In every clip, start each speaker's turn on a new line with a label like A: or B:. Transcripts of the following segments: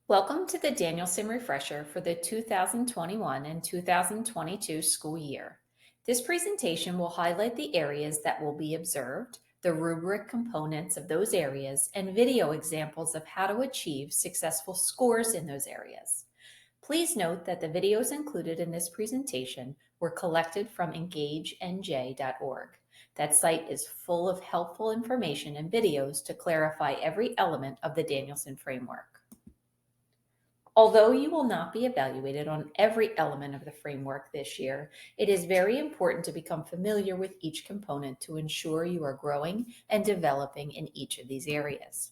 A: Welcome to the Danielson Refresher for the 2021 and 2022 school year. This presentation will highlight the areas that will be observed, the rubric components of those areas, and video examples of how to achieve successful scores in those areas. Please note that the videos included in this presentation were collected from engagenj.org. That site is full of helpful information and videos to clarify every element of the Danielson framework. Although you will not be evaluated on every element of the framework this year, it is very important to become familiar with each component to ensure you are growing and developing in each of these areas.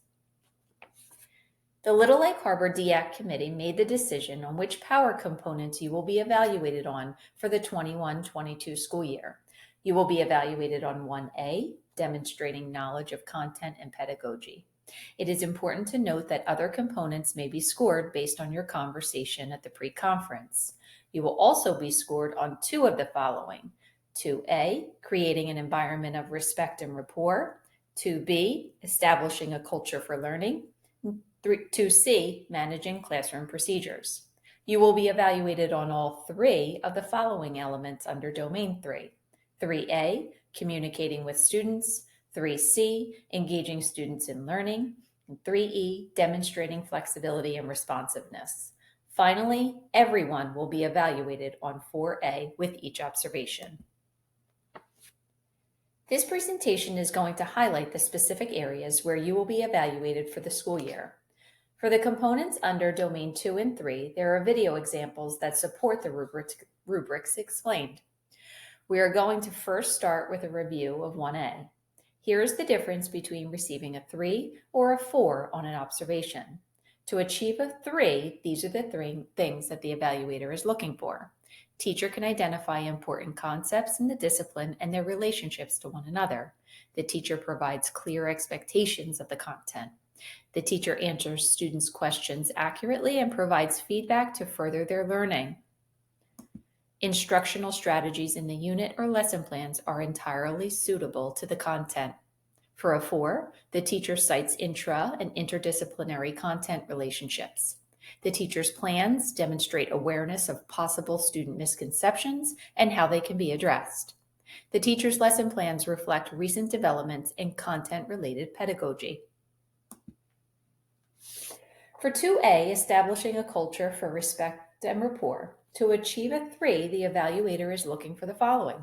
A: The Little Lake Harbor DEAC Committee made the decision on which power components you will be evaluated on for the 21-22 school year. You will be evaluated on 1A, demonstrating knowledge of content and pedagogy. It is important to note that other components may be scored based on your conversation at the pre-conference. You will also be scored on two of the following: 2A, creating an environment of respect and rapport; 2B, establishing a culture for learning; 2C, managing classroom procedures. You will be evaluated on all three of the following elements under Domain 3. 3A, communicating with students; 3C, engaging students in learning; and 3E, demonstrating flexibility and responsiveness. Finally, everyone will be evaluated on 4A with each observation. This presentation is going to highlight the specific areas where you will be evaluated for the school year. For the components under Domain 2 and 3, there are video examples that support the rubrics explained. We are going to first start with a review of 1A. Here is the difference between receiving a 3 or a 4 on an observation. To achieve a 3, these are the three things that the evaluator is looking for. Teacher can identify important concepts in the discipline and their relationships to one another. The teacher provides clear expectations of the content. The teacher answers students' questions accurately and provides feedback to further their learning. Instructional strategies in the unit or lesson plans are entirely suitable to the content. For a 4, the teacher cites intra and interdisciplinary content relationships. The teacher's plans demonstrate awareness of possible student misconceptions and how they can be addressed. The teacher's lesson plans reflect recent developments in content-related pedagogy. For 2A, establishing a culture for respect and rapport. To achieve a 3, the evaluator is looking for the following: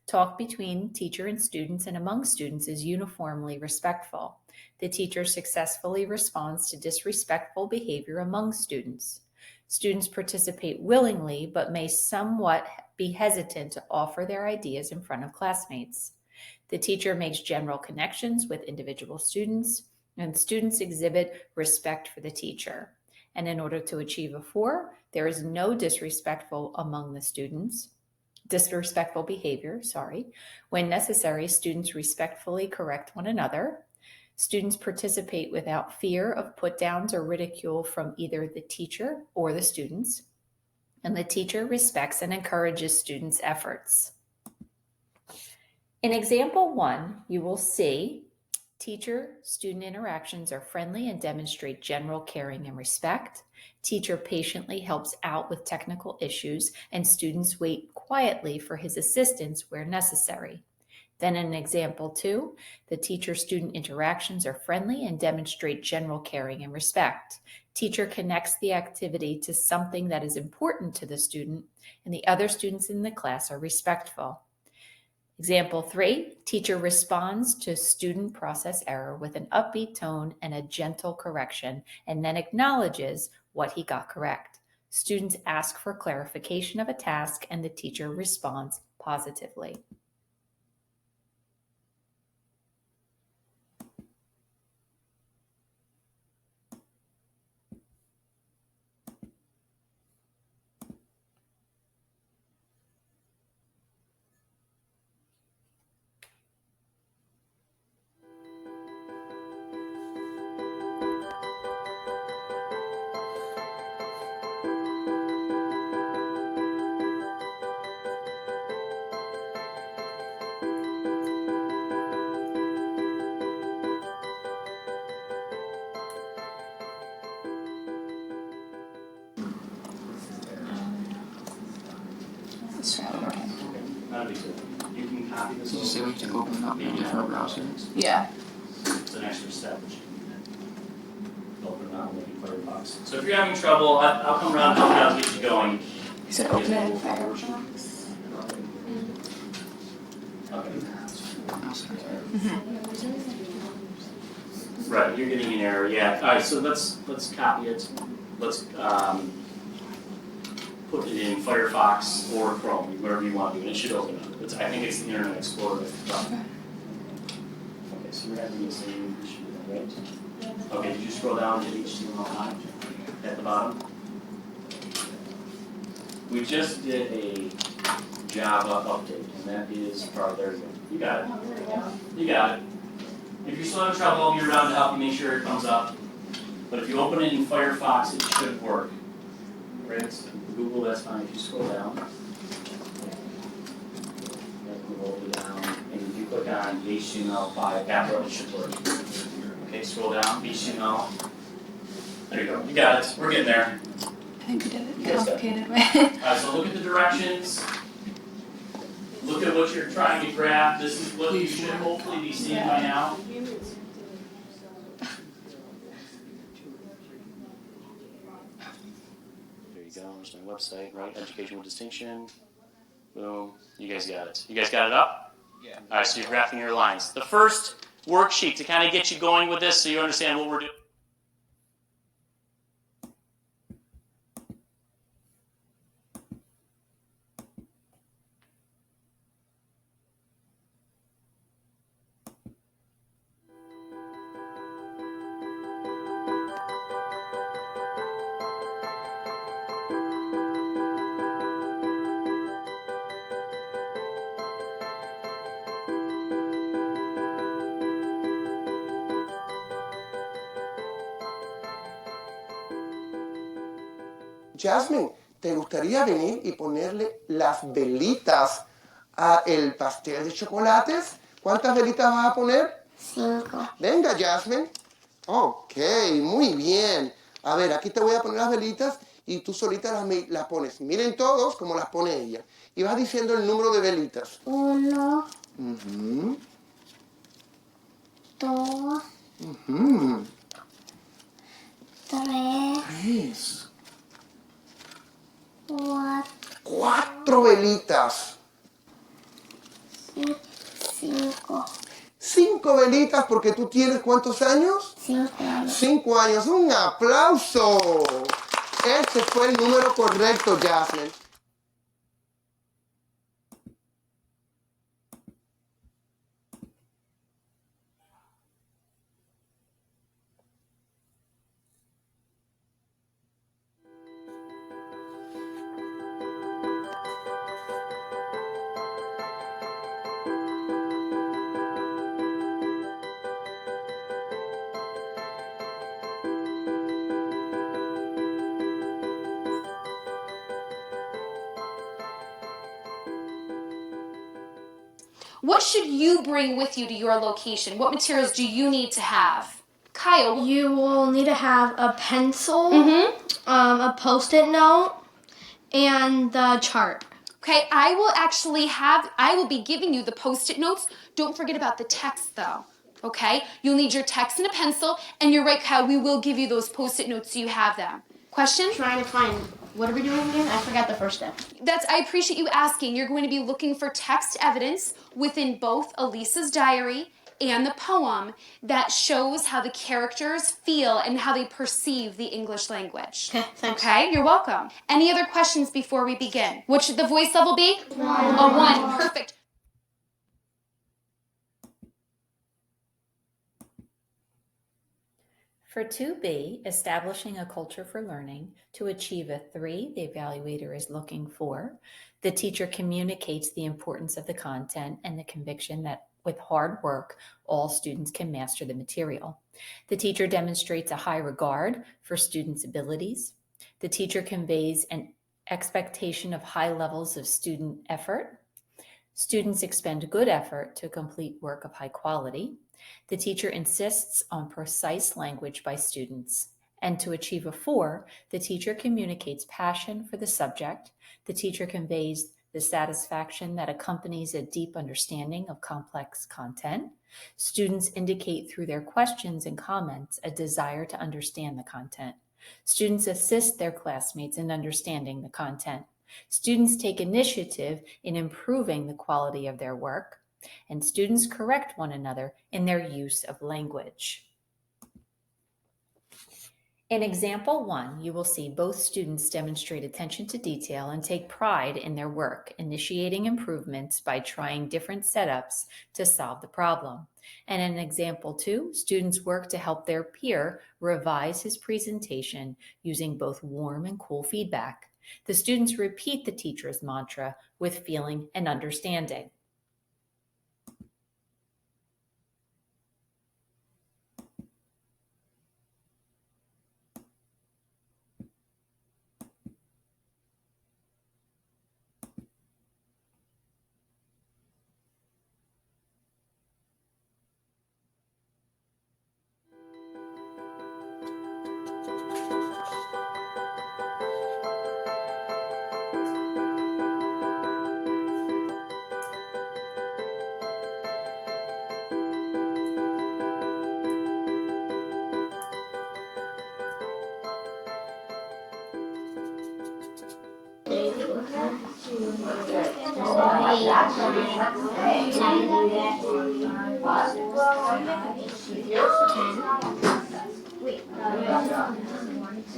A: talk between teacher and students and among students is uniformly respectful. The teacher successfully responds to disrespectful behavior among students. Students participate willingly but may somewhat be hesitant to offer their ideas in front of classmates. The teacher makes general connections with individual students, and students exhibit respect for the teacher. And in order to achieve a 4, there is no disrespectful behavior. When necessary, students respectfully correct one another. Students participate without fear of put downs or ridicule from either the teacher or the students. And the teacher respects and encourages students' efforts. In example 1, you will see teacher-student interactions are friendly and demonstrate general caring and respect. Teacher patiently helps out with technical issues, and students wait quietly for his assistance where necessary. Then in example 2, the teacher-student interactions are friendly and demonstrate general caring and respect. Teacher connects the activity to something that is important to the student, and the other students in the class are respectful. Example 3, teacher responds to student process error with an upbeat tone and a gentle correction, and then acknowledges what he got correct. Students ask for clarification of a task, and the teacher responds positively.
B: Let's try one more time.
C: Not a big deal. You can copy this
D: Did you say we have to open up in different browsers?
B: Yeah.
C: It's an extra step that you can open it on in Firefox. So if you're having trouble, I'll come around and help you out and get you going.
B: You said open it in Firefox.
C: Okay.
B: Mm-hmm.
C: Right, you're getting an error, yeah. All right, so let's copy it. Let's put it in Firefox or Chrome, wherever you want to do it. It should open up. I think it's the Internet Explorer. Okay, so you're having the same issue, right? Okay, did you scroll down to HTML5 at the bottom? We just did a Java update, and that is part. There you go. You got it. You got it. If you're still having trouble, I'll be around to help you make sure it comes up. But if you open it in Firefox, it should work. Right? Google, that's fine. If you scroll down, roll it down, and if you click on HTML5 Apple, it should work. Okay, scroll down, HTML. There you go. You got it. We're getting there.
B: I think we did it
C: You guys got it.
B: complicated way.
C: Alright, so look at the directions. Look at what you're trying to grab. This is what you should hopefully be seeing by now. There you go. There's my website, right? Education with distinction. Boom. You guys got it. You guys got it up?
D: Yeah.
C: Alright, so you're graphing your lines. The first worksheet to kind of get you going with this so you understand what we're doing.
E: Jasmine, ¿te gustaría venir y ponerle las velitas a el pastel de chocolates? ¿Cuántas velitas vas a poner?
F: 5.
E: Venga, Jasmine. Ok, muy bien. A ver, aquí te voy a poner las velitas y tú solita las pones. Miren todos cómo las pone ella. Y vas diciendo el número de velitas.
F: 1, 2, 3,
E: 3.
F: 4,
E: 4 velitas.
F: 5.
E: 5 velitas porque tú tienes ¿cuántos años?
F: 5 años.
E: 5 años. ¡Un aplauso! Este fue el número correcto, Jasmine.
G: What should you bring with you to your location? What materials do you need to have? Kyle.
H: You will need to have a pencil, a Post-it note, and the chart.
G: Okay, I will be giving you the Post-it notes. Don't forget about the text though, okay? You'll need your text and a pencil, and you're right, Kyle, we will give you those Post-it notes so you have them. Question?
H: Trying to find, what are we doing again? I forgot the first step.
G: I appreciate you asking. You're going to be looking for text evidence within both Elisa's diary and the poem that shows how the characters feel and how they perceive the English language.
H: Okay, thanks.
G: Okay, you're welcome. Any other questions before we begin? What should the voice level be? 1. A 1, perfect.
A: For 2B, establishing a culture for learning, to achieve a 3, the evaluator is looking for. The teacher communicates the importance of the content and the conviction that with hard work, all students can master the material. The teacher demonstrates a high regard for students' abilities. The teacher conveys an expectation of high levels of student effort. Students expend good effort to complete work of high quality. The teacher insists on precise language by students. And to achieve a 4, the teacher communicates passion for the subject. The teacher conveys the satisfaction that accompanies a deep understanding of complex content. Students indicate through their questions and comments a desire to understand the content. Students assist their classmates in understanding the content. Students take initiative in improving the quality of their work, and students correct one another in their use of language. In example 1, you will see both students demonstrate attention to detail and take pride in their work, initiating improvements by trying different setups to solve the problem. And in example 2, students work to help their peer revise his presentation using both warm and cool feedback. The students repeat the teacher's mantra with feeling and understanding.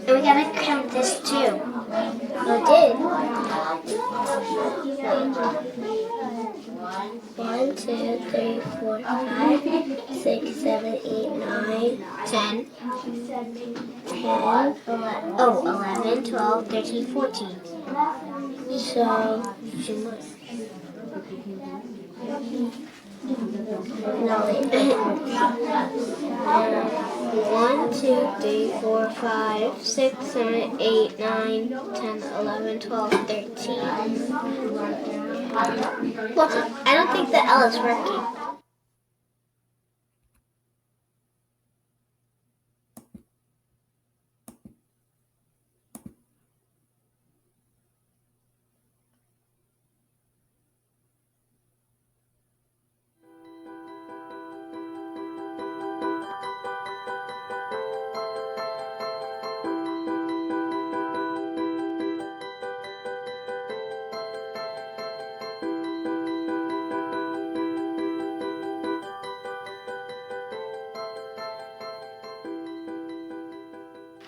F: And we gotta count this too. I did. 1, 2, 3, 4, 5, 6, 7, 8, 9, 10, 11, 12, 13, 14. So, no, wait. 1, 2, 3, 4, 5, 6, 7, 8, 9, 10, 11, 12, 13. What's it? I don't think the L is working.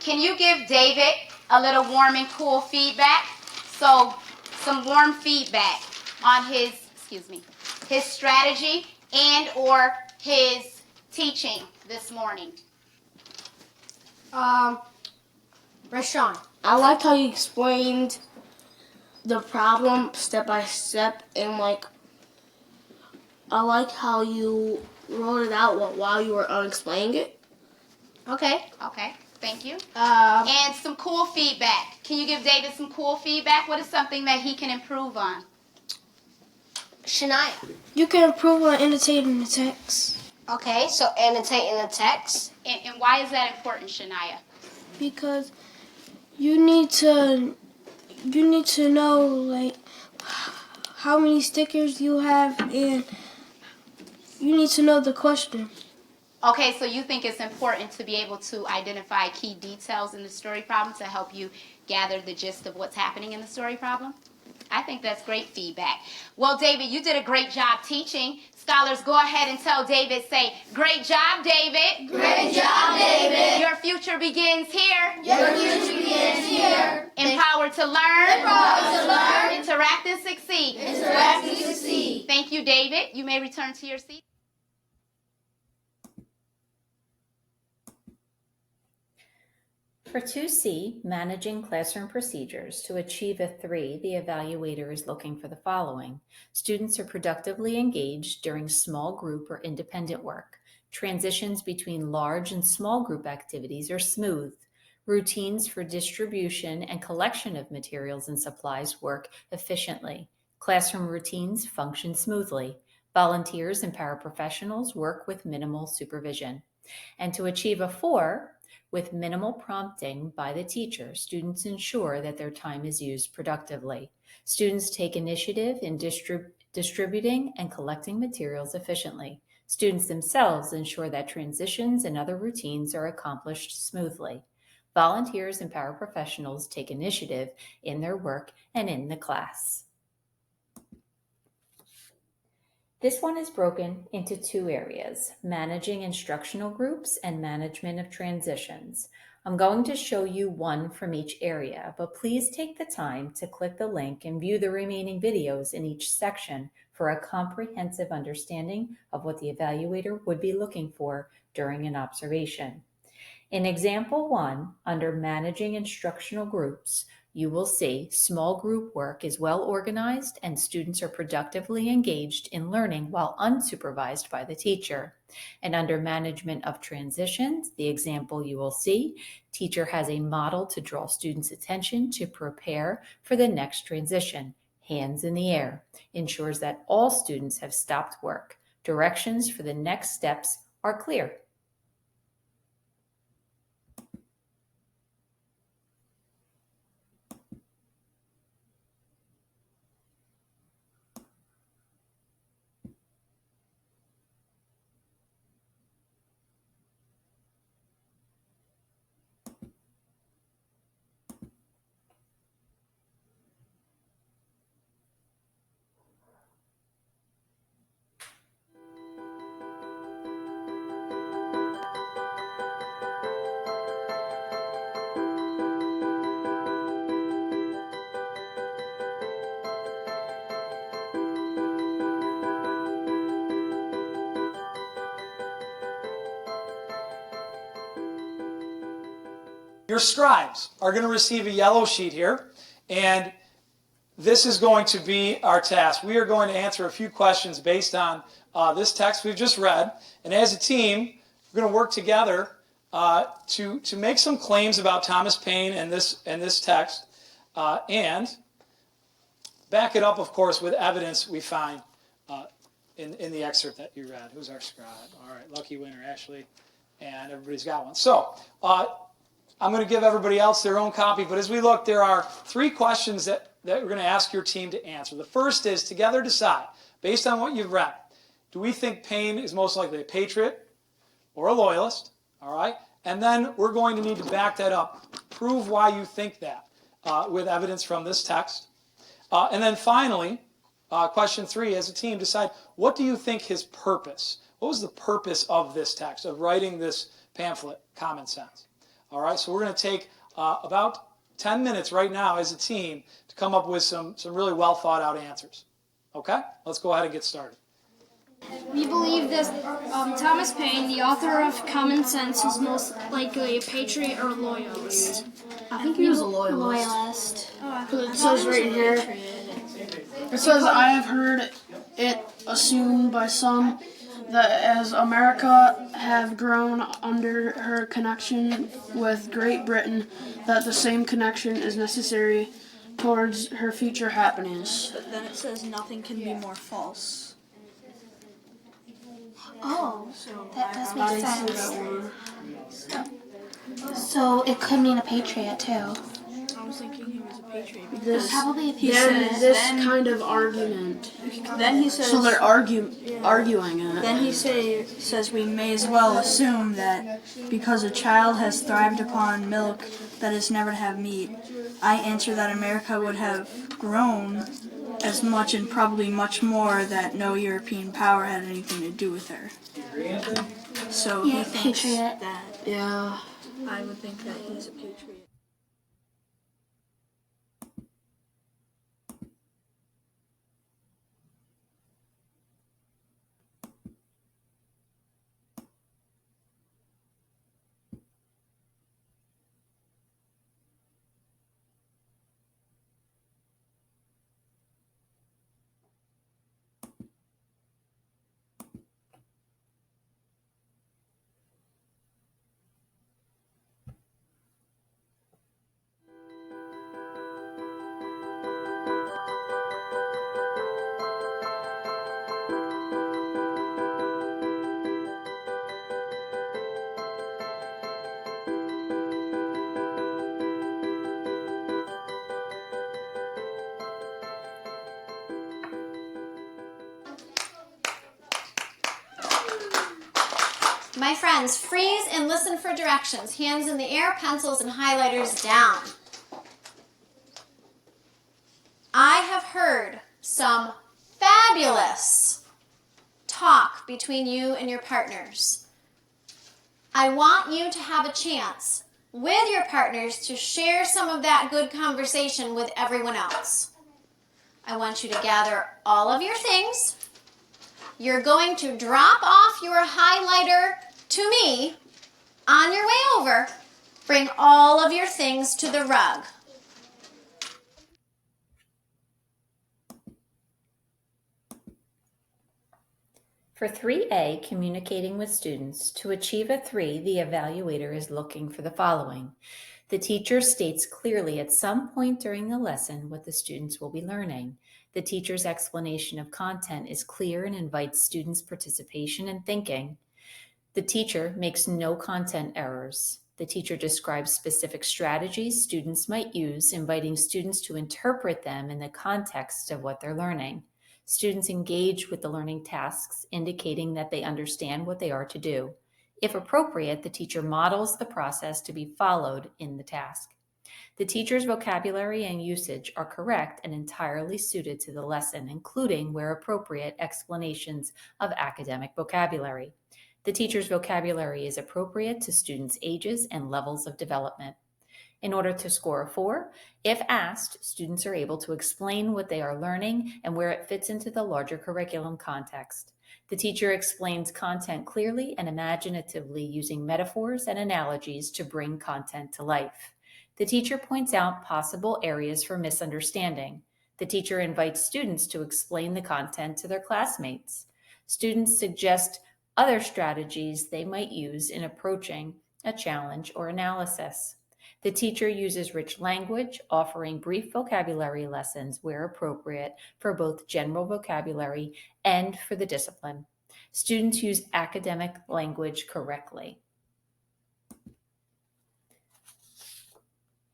I: Can you give David a little warm and cool feedback? So, some warm feedback on his strategy and or his teaching this morning.
H: Rashawn, I liked how you explained the problem step by step, and I like how you wrote it out while you were explaining it.
I: Okay, thank you. And some cool feedback. Can you give David some cool feedback? What is something that he can improve on?
H: Shania, you can improve on annotating the text.
F: Okay, so annotating the text.
I: And why is that important, Shania?
H: Because you need to know how many stickers you have, and you need to know the question.
I: Okay, so you think it's important to be able to identify key details in the story problem to help you gather the gist of what's happening in the story problem? I think that's great feedback. Well, David, you did a great job teaching. Scholars, go ahead and tell David, say, great job, David.
F: Great job, David.
I: Your future begins here.
F: Your future begins here.
I: Empowered to learn.
F: Empowered to learn.
I: Interact and succeed.
F: Interact and succeed.
I: Thank you, David. You may return to your seat.
A: For 2C, Managing Classroom Procedures, to achieve a 3, the evaluator is looking for the following. Students are productively engaged during small group or independent work. Transitions between large and small group activities are smooth. Routines for distribution and collection of materials and supplies work efficiently. Classroom routines function smoothly. Volunteers and paraprofessionals work with minimal supervision. And to achieve a 4, With minimal prompting by the teacher, students ensure that their time is used productively. Students take initiative in distributing and collecting materials efficiently. Students themselves ensure that transitions and other routines are accomplished smoothly. Volunteers and paraprofessionals take initiative in their work and in the class. This one is broken into two areas, managing instructional groups and management of transitions. I'm going to show you one from each area, but please take the time to click the link and view the remaining videos in each section for a comprehensive understanding of what the evaluator would be looking for during an observation. In example 1, under managing instructional groups, you will see small group work is well organized and students are productively engaged in learning while unsupervised by the teacher. And under management of transitions, the example you will see, teacher has a model to draw students' attention to prepare for the next transition. Hands in the air ensures that all students have stopped work. Directions for the next steps are clear.
J: Your scribes are going to receive a yellow sheet here, and this is going to be our task. We are going to answer a few questions based on this text we've just read, and as a team, we're going to work together to make some claims about Thomas Paine and this text, and back it up, of course, with evidence we find in the excerpt that you read. Who's our scribe? All right, lucky winner, Ashley, and everybody's got one. So, I'm going to give everybody else their own copy, but as we look, there are 3 questions that we're going to ask your team to answer. The first is, together decide, based on what you've read, do we think Paine is most likely a patriot or a loyalist? All right? And then we're going to need to back that up, prove why you think that with evidence from this text. And then finally, question 3, as a team, decide, what do you think his purpose? What was the purpose of this text, of writing this pamphlet, Common Sense? All right, so we're going to take about 10 minutes right now as a team to come up with some really well thought out answers. Okay, let's go ahead and get started.
H: We believe that Thomas Paine, the author of Common Sense, is most likely a patriot or loyalist.
B: I think he was a loyalist.
H: It says right here, it says, I have heard it assumed by some that as America have grown under her connection with Great Britain, that the same connection is necessary towards her future happiness.
B: But then it says nothing can be more false.
F: Oh,
B: So
F: that does make sense. So it could mean a patriot too.
B: I was thinking he was a patriot.
H: This,
F: Probably a
B: He
F: patriot.
B: says,
H: this
B: then-
H: kind of argument.
B: Then he says.
H: So they're arguing it.
B: Then he says we may as well assume that because a child has thrived upon milk that is never to have meat, I answer that America would have grown as much and probably much more that no European power had anything to do with her. So
F: Yeah,
B: he thinks
F: patriot.
B: that
H: Yeah.
B: I would think that he's a patriot.
K: My friends, freeze and listen for directions. Hands in the air, pencils and highlighters down. I have heard some fabulous talk between you and your partners. I want you to have a chance with your partners to share some of that good conversation with everyone else. I want you to gather all of your things. You're going to drop off your highlighter to me on your way over. Bring all of your things to the rug.
A: For 3A, communicating with students, to achieve a 3, the evaluator is looking for the following. The teacher states clearly at some point during the lesson what the students will be learning. The teacher's explanation of content is clear and invites students' participation and thinking. The teacher makes no content errors. The teacher describes specific strategies students might use, inviting students to interpret them in the context of what they're learning. Students engage with the learning tasks, indicating that they understand what they are to do. If appropriate, the teacher models the process to be followed in the task. The teacher's vocabulary and usage are correct and entirely suited to the lesson, including, where appropriate, explanations of academic vocabulary. The teacher's vocabulary is appropriate to students' ages and levels of development. In order to score a 4, if asked, students are able to explain what they are learning and where it fits into the larger curriculum context. The teacher explains content clearly and imaginatively using metaphors and analogies to bring content to life. The teacher points out possible areas for misunderstanding. The teacher invites students to explain the content to their classmates. Students suggest other strategies they might use in approaching a challenge or analysis. The teacher uses rich language, offering brief vocabulary lessons where appropriate for both general vocabulary and for the discipline. Students use academic language correctly.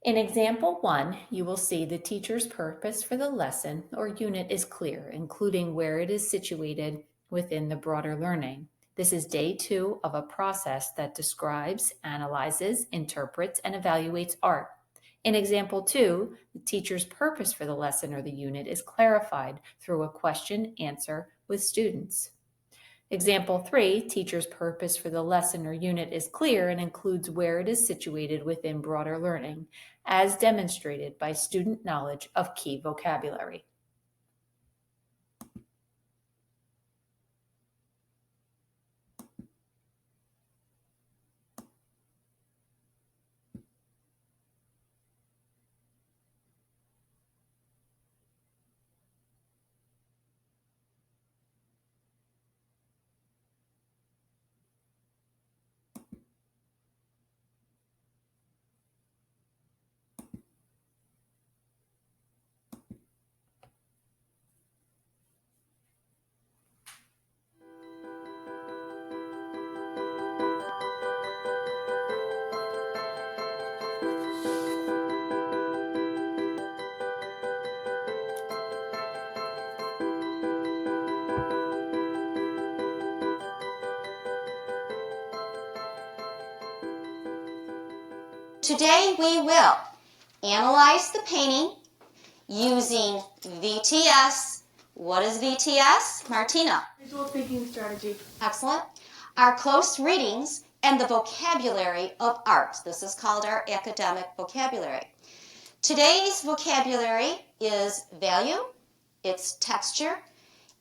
A: In example 1, you will see the teacher's purpose for the lesson or unit is clear, including where it is situated within the broader learning. This is day 2 of a process that describes, analyzes, interprets, and evaluates art. In example 2, the teacher's purpose for the lesson or the unit is clarified through a question-answer with students. Example 3, teacher's purpose for the lesson or unit is clear and includes where it is situated within broader learning, as demonstrated by student knowledge of key vocabulary.
K: Today we will analyze the painting using VTS. What is VTS? Martina.
H: Visual thinking strategy.
K: Excellent. Our close readings and the vocabulary of art. This is called our academic vocabulary. Today's vocabulary is value, its texture,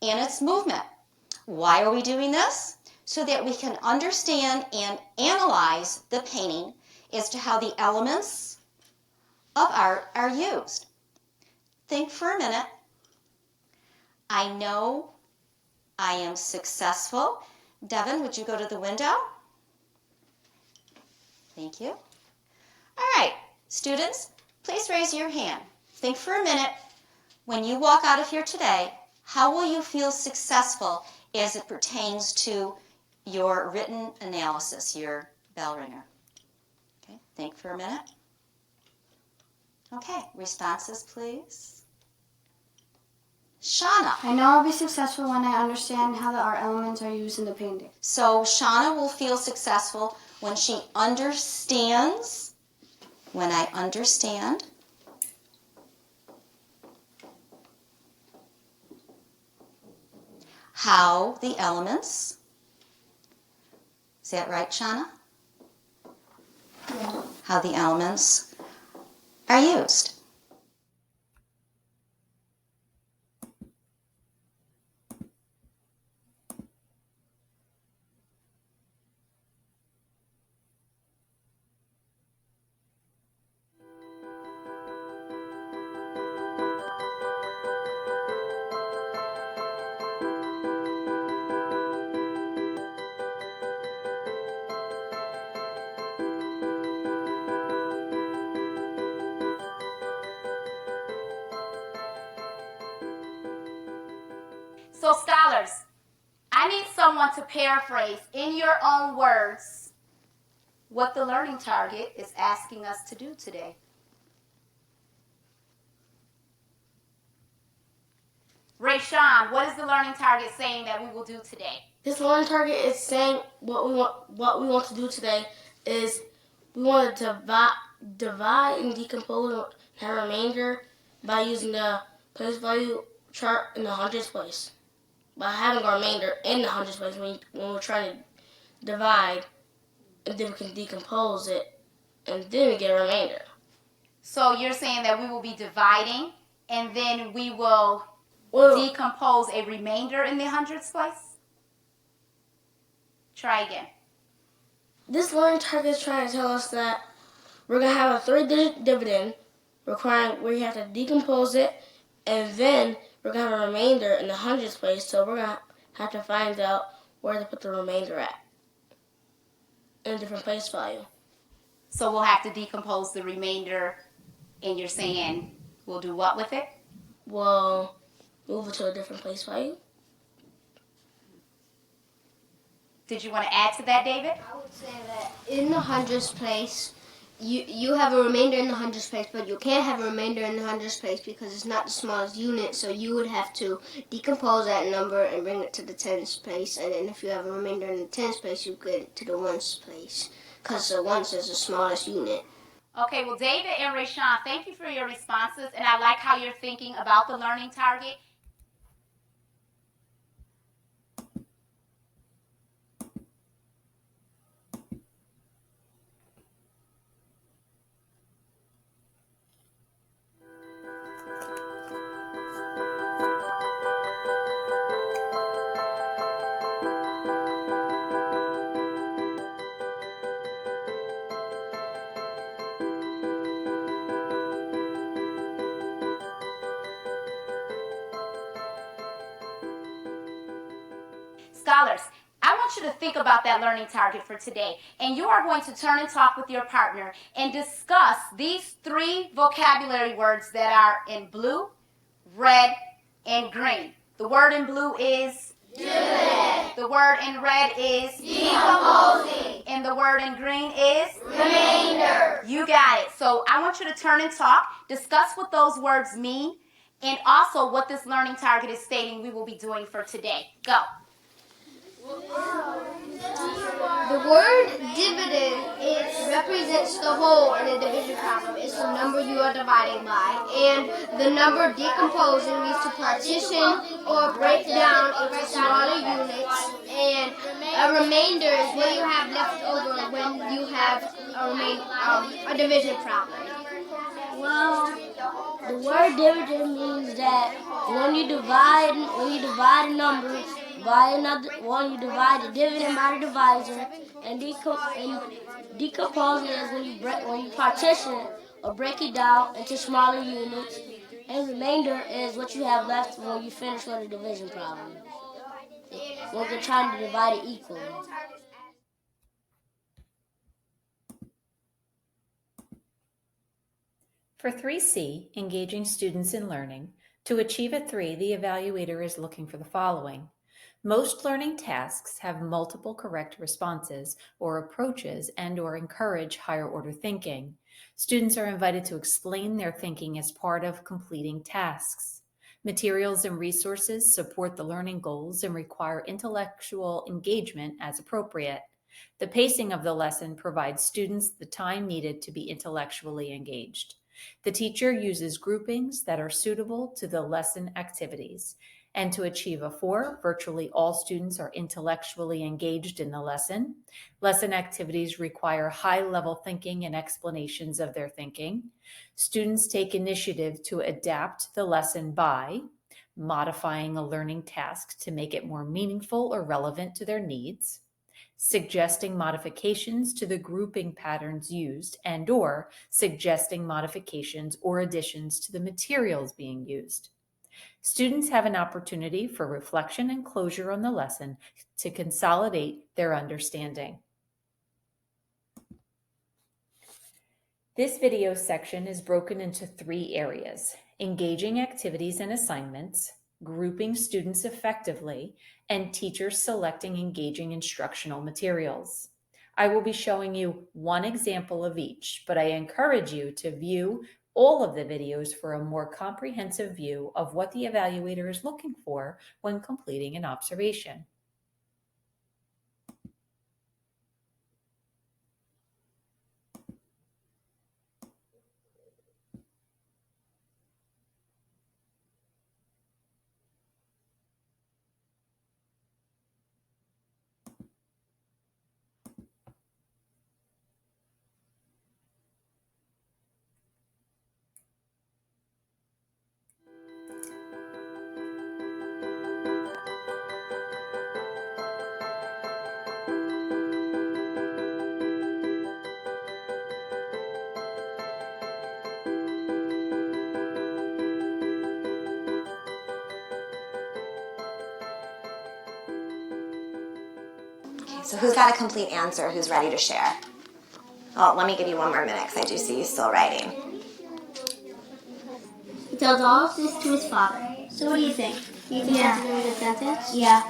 K: and its movement. Why are we doing this? So that we can understand and analyze the painting as to how the elements of art are used. Think for a minute. I know I am successful. Devin, would you go to the window? Thank you. All right, students, please raise your hand. Think for a minute. When you walk out of here today, how will you feel successful as it pertains to your written analysis, your bell ringer? Okay, think for a minute. Okay, responses, please. Shauna.
L: I know I'll be successful when I understand how the art elements are used in the painting.
K: So Shauna will feel successful when she understands, when I understand how the elements, is that right, Shauna?
L: Yeah.
K: How the elements are used.
I: So scholars, I need someone to paraphrase in your own words what the learning target is asking us to do today. Rayshawn, what is the learning target saying that we will do today?
M: This learning target is saying what we want to do today is we want to divide and decompose the remainder by using the place value chart in the hundreds place. By having a remainder in the hundreds place when we're trying to divide, and then we can decompose it, and then we get a remainder.
I: So you're saying that we will be dividing, and then we will decompose a remainder in the hundreds place? Try again.
M: This learning target is trying to tell us that we're going to have a 3-digit dividend requiring where you have to decompose it, and then we're going to have a remainder in the hundreds place, so we're going to have to find out where to put the remainder at in a different place value.
I: So we'll have to decompose the remainder, and you're saying we'll do what with it?
M: We'll move it to a different place value.
I: Did you want to add to that, David?
F: I would say that in the hundreds place, you have a remainder in the hundreds place, but you can't have a remainder in the hundreds place because it's not the smallest unit, so you would have to decompose that number and bring it to the tens place, and then if you have a remainder in the tens place, you get it to the ones place, because the ones is the smallest unit.
I: Okay, well, David and Rayshawn, thank you for your responses, and I like how you're thinking about the learning target. Scholars, I want you to think about that learning target for today, and you are going to turn and talk with your partner and discuss these 3 vocabulary words that are in blue, red, and green. The word in blue is dividend. The word in red is decomposing. And the word in green is remainder. You got it. So I want you to turn and talk, discuss what those words mean, and also what this learning target is stating we will be doing for today. Go.
F: The word dividend, it represents the whole in a division problem. It's the number you are dividing by. And the number decomposing means to partition or break down into smaller units. And a remainder is what you have left over when you have a division problem.
M: Well, the word dividend means that when you divide a number by another one, you divide the dividend by the divisor, and decomposing is when you partition it or break it down into smaller units, and remainder is what you have left when you finish with a division problem, when you're trying to divide it equally.
A: For 3C, engaging students in learning, to achieve a 3, the evaluator is looking for the following. Most learning tasks have multiple correct responses or approaches and/or encourage higher order thinking. Students are invited to explain their thinking as part of completing tasks. Materials and resources support the learning goals and require intellectual engagement as appropriate. The pacing of the lesson provides students the time needed to be intellectually engaged. The teacher uses groupings that are suitable to the lesson activities. And to achieve a 4, virtually all students are intellectually engaged in the lesson. Lesson activities require high-level thinking and explanations of their thinking. Students take initiative to adapt the lesson by modifying a learning task to make it more meaningful or relevant to their needs, suggesting modifications to the grouping patterns used, and/or suggesting modifications or additions to the materials being used. Students have an opportunity for reflection and closure on the lesson to consolidate their understanding. This video section is broken into 3 areas: engaging activities and assignments, grouping students effectively, and teachers selecting engaging instructional materials. I will be showing you one example of each, but I encourage you to view all of the videos for a more comprehensive view of what the evaluator is looking for when completing an observation.
K: So who's got a complete answer? Who's ready to share? Oh, let me give you one more minute because I do see you still writing.
F: He tells all of this to his father. So what do you think? Do you think that's a really good sentence? Yeah.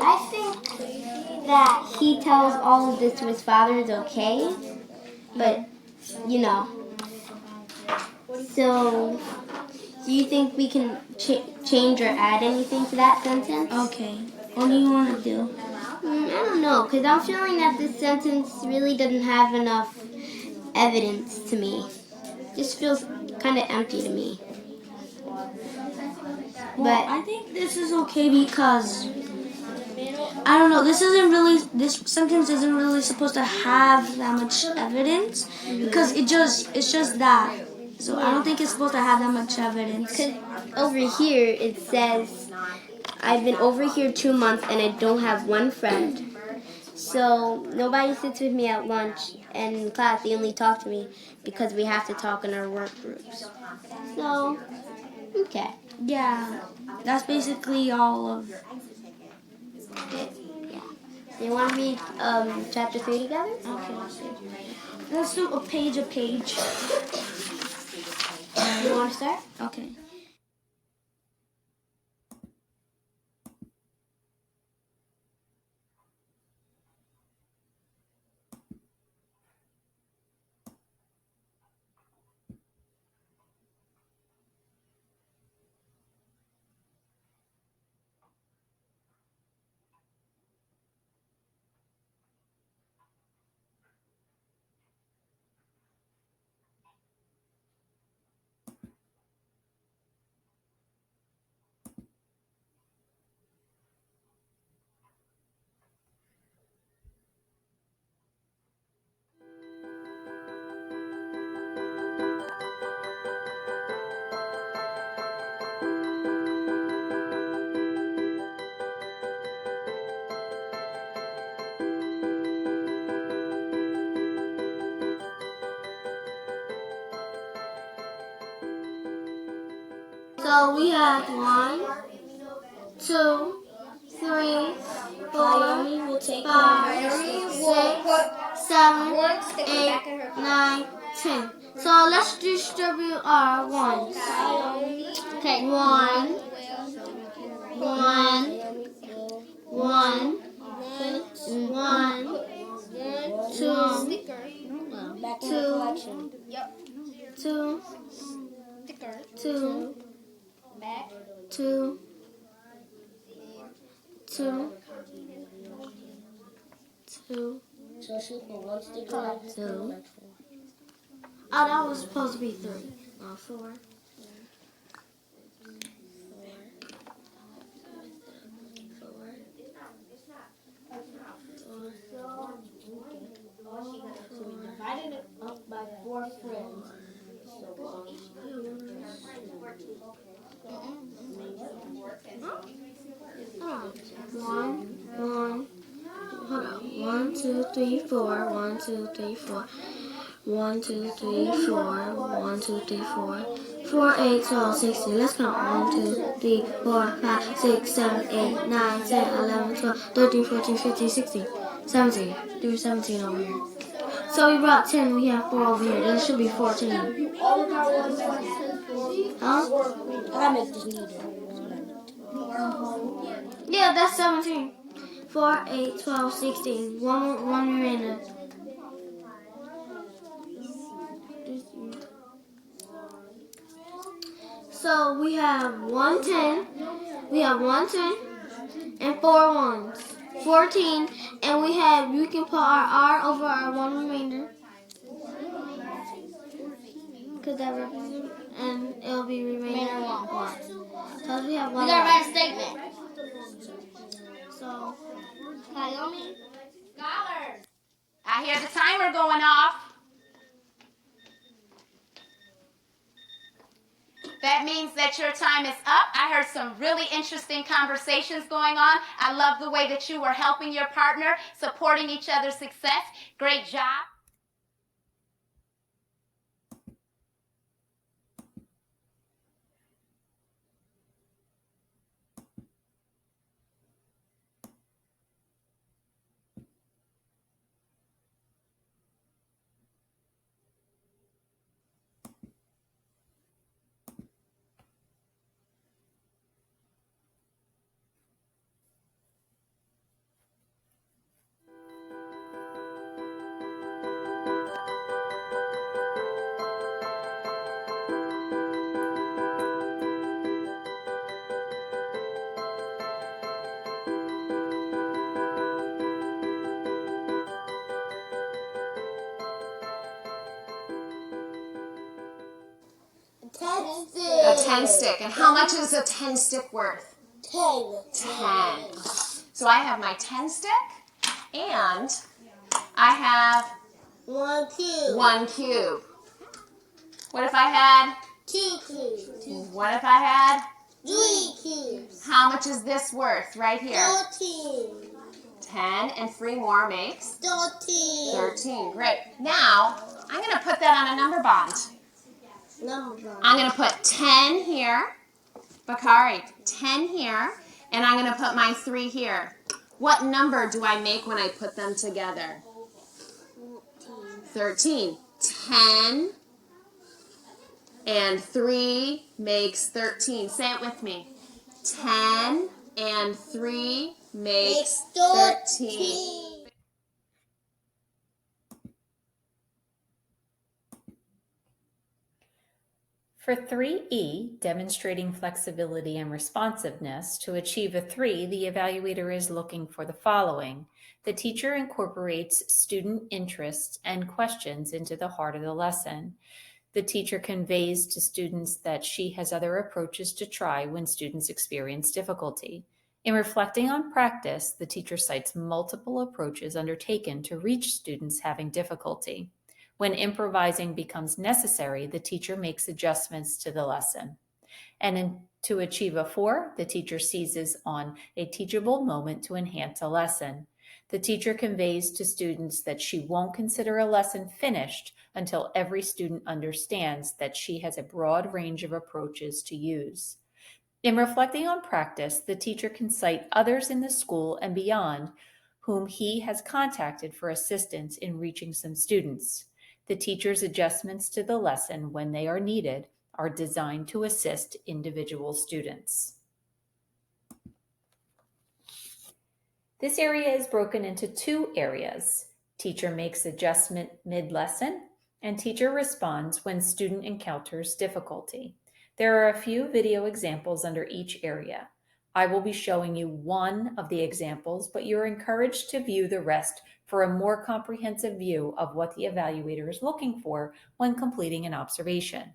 L: I think that he tells all of this to his father is okay, but, so do you think we can change or add anything to that sentence?
F: Okay. What do you want to do?
L: I don't know, because I'm feeling that this sentence really doesn't have enough evidence to me. Just feels kind of empty to me.
F: Well, I think this is okay because I don't know. This sentence isn't really supposed to have that much evidence because it's just that. So I don't think it's supposed to have that much evidence.
L: Because over here it says, I've been over here 2 months and I don't have one friend. So nobody sits with me at lunch, and in class they only talk to me because we have to talk in our work groups. So, okay.
F: Yeah, that's basically all of it.
L: Yeah. Do you want to read chapter 3 together?
F: Okay. Let's do a page.
L: You want to start?
F: Okay. So we have 1, 2, 3, 4, 5, 6, 7, 8, 9, 10. So let's distribute our ones. Okay, 1, 1, 1, 1, 2, 2, 2, 2,
L: 2, 2, 2, 2. Oh, that was supposed to be 3. 4. 1, 2, 3, 4. 1, 2, 3, 4. 1, 2, 3, 4. 1, 2, 3, 4. 4, 8, 12, 16. Let's count. 1, 2, 3, 4, 5, 6, 7, 8, 9, 10, 11, 12, 13, 14, 15, 16, 17. Do 17 over here. So we brought 10. We have 4 over here. Then it should be 14. Huh? Yeah, that's 17. 4, 8, 12, 16. One remainder. So we have 110. We have 110 and 4 ones. 14. And we can put our R over our one remainder. Because that represents, and it'll be remainder 1. Because we have 1.
F: You gotta write a statement.
L: So,
F: Naomi?
I: Scholars, I hear the timer going off. That means that your time is up. I heard some really interesting conversations going on. I love the way that you were helping your partner, supporting each other's success. Great job. A 10 stick. And how much is a 10 stick worth?
F: 10.
I: 10. So I have my 10 stick, and I have
F: 1 cube.
I: 1 cube. What if I had
F: 2 cubes.
I: What if I had
F: 3 cubes.
I: How much is this worth right here?
F: 14.
I: 10 and 3 more makes
F: 13.
I: 13. Great. Now, I'm going to put that on a number bond. I'm going to put 10 here. Bakari, 10 here. And I'm going to put my 3 here. What number do I make when I put them together? 13. 10 and 3 makes 13. Say it with me. 10 and 3 makes 13.
A: For 3E, demonstrating flexibility and responsiveness, to achieve a 3, the evaluator is looking for the following. The teacher incorporates student interests and questions into the heart of the lesson. The teacher conveys to students that she has other approaches to try when students experience difficulty. In reflecting on practice, the teacher cites multiple approaches undertaken to reach students having difficulty. When improvising becomes necessary, the teacher makes adjustments to the lesson. And to achieve a 4, the teacher seizes on a teachable moment to enhance a lesson. The teacher conveys to students that she won't consider a lesson finished until every student understands that she has a broad range of approaches to use. In reflecting on practice, the teacher can cite others in the school and beyond whom he has contacted for assistance in reaching some students. The teacher's adjustments to the lesson when they are needed are designed to assist individual students. This area is broken into 2 areas. Teacher makes adjustment mid-lesson, and teacher responds when student encounters difficulty. There are a few video examples under each area. I will be showing you one of the examples, but you're encouraged to view the rest for a more comprehensive view of what the evaluator is looking for when completing an observation.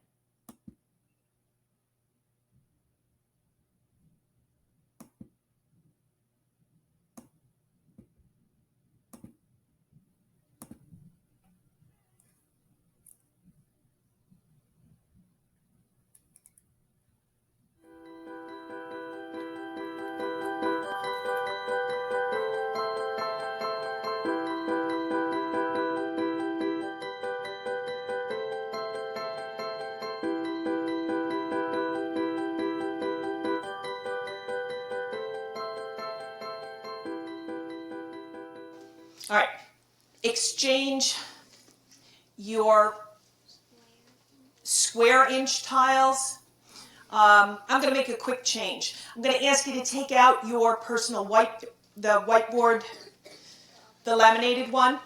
N: All right, exchange your square inch tiles. I'm going to make a quick change. I'm going to ask you to take out your personal the whiteboard, the laminated one.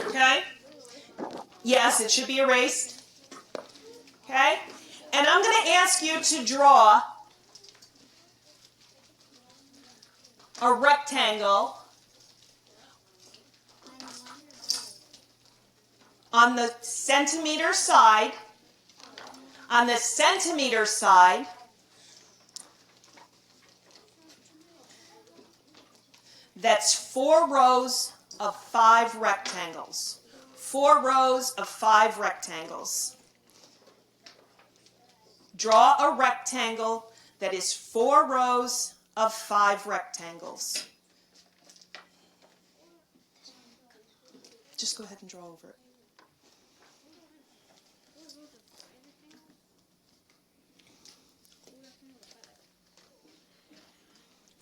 N: Okay? Yes, it should be erased. Okay? And I'm going to ask you to draw a rectangle on the centimeter side. On the centimeter side, that's 4 rows of 5 rectangles. 4 rows of 5 rectangles. Draw a rectangle that is 4 rows of 5 rectangles. Just go ahead and draw over it.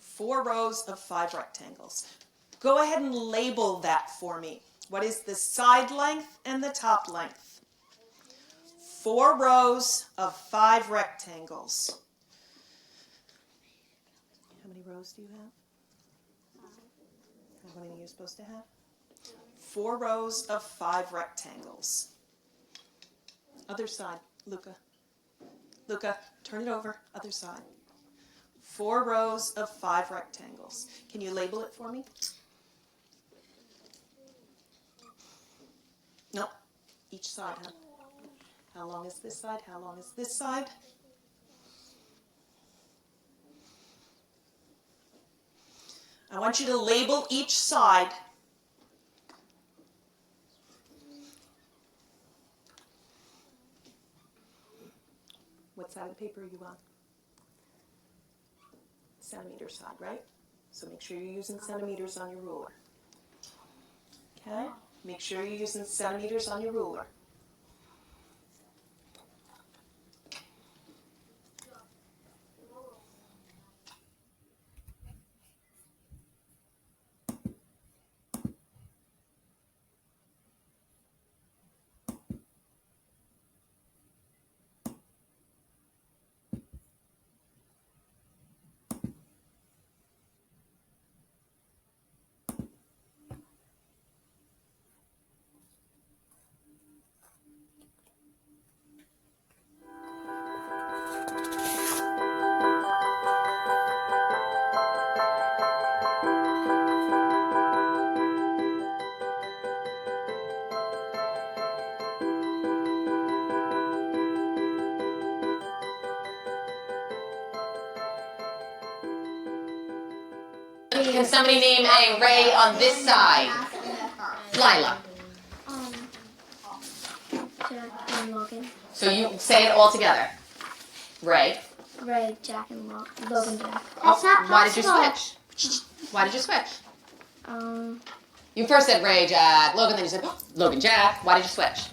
N: Four rows of 5 rectangles. Go ahead and label that for me. What is the side length and the top length? 4 rows of 5 rectangles. How many rows do you have? How many are you supposed to have? 4 rows of 5 rectangles. Other side, Luca. Luca, turn it over, other side. 4 rows of 5 rectangles. Can you label it for me? No, each side, huh? How long is this side? How long is this side? I want you to label each side. What side of the paper are you on? Centimeter side, right? So make sure you're using centimeters on your ruler. Okay? Make sure you're using centimeters on your ruler.
O: Can somebody name a ray on this side? Lila.
L: Jack and Logan.
O: So you say it all together. Ray.
L: Ray, Jack, and Logan Jack.
O: Oh, why did you switch? Why did you switch? You first said Ray, Jack, Logan, then you said Logan, Jack. Why did you switch?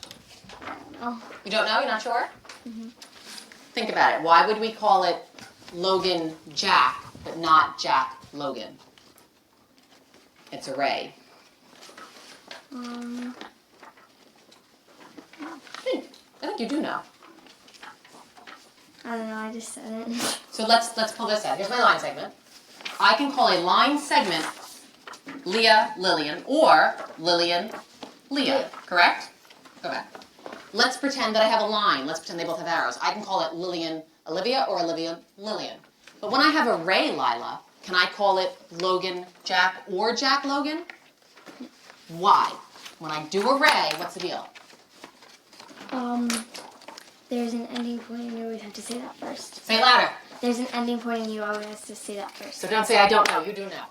L: Oh.
O: You don't know? You're not sure?
L: Mm-hmm.
O: Think about it. Why would we call it Logan, Jack, but not Jack, Logan? It's a ray.
L: Um.
O: I think you do know.
L: I don't know. I just said it.
O: So let's pull this out. Here's my line segment. I can call a line segment Leah, Lillian, or Lillian, Leah. Correct? Go back. let's pretend that I have a line. Let's pretend they both have arrows. I can call it Lillian Olivia or Olivia Lillian. But when I have a Ray Lila, can I call it Logan Jack or Jack Logan? Why? When I do a Ray, what's the deal?
P: There's an ending point and you always have to say that first.
O: Say it louder.
P: There's an ending point and you always have to say that first.
O: So don't say I don't know, you do know.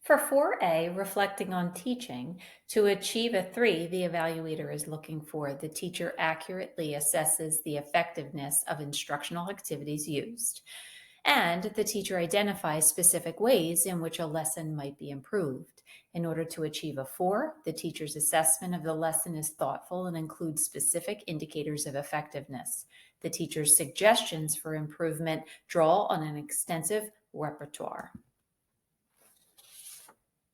A: For 4A, reflecting on teaching, to achieve a 3, the evaluator is looking for the teacher accurately assesses the effectiveness of instructional activities used, and the teacher identifies specific ways in which a lesson might be improved. In order to achieve a 4, the teacher's assessment of the lesson is thoughtful and includes specific indicators of effectiveness. The teacher's suggestions for improvement draw on an extensive repertoire.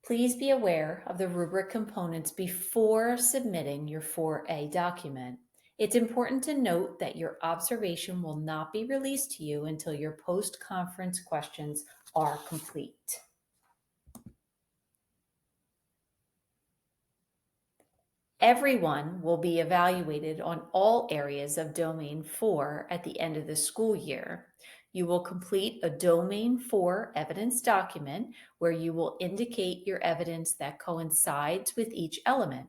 A: Please be aware of the rubric components before submitting your 4A document. It's important to note that your observation will not be released to you until your post-conference questions are complete. Everyone will be evaluated on all areas of Domain 4 at the end of the school year. You will complete a Domain 4 evidence document where you will indicate your evidence that coincides with each element.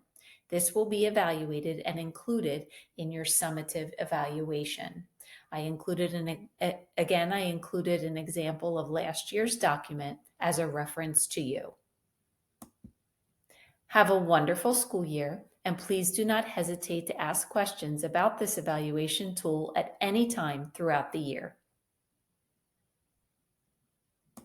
A: This will be evaluated and included in your summative evaluation. I included an example of last year's document as a reference to you. Have a wonderful school year, and please do not hesitate to ask questions about this evaluation tool at any time throughout the year.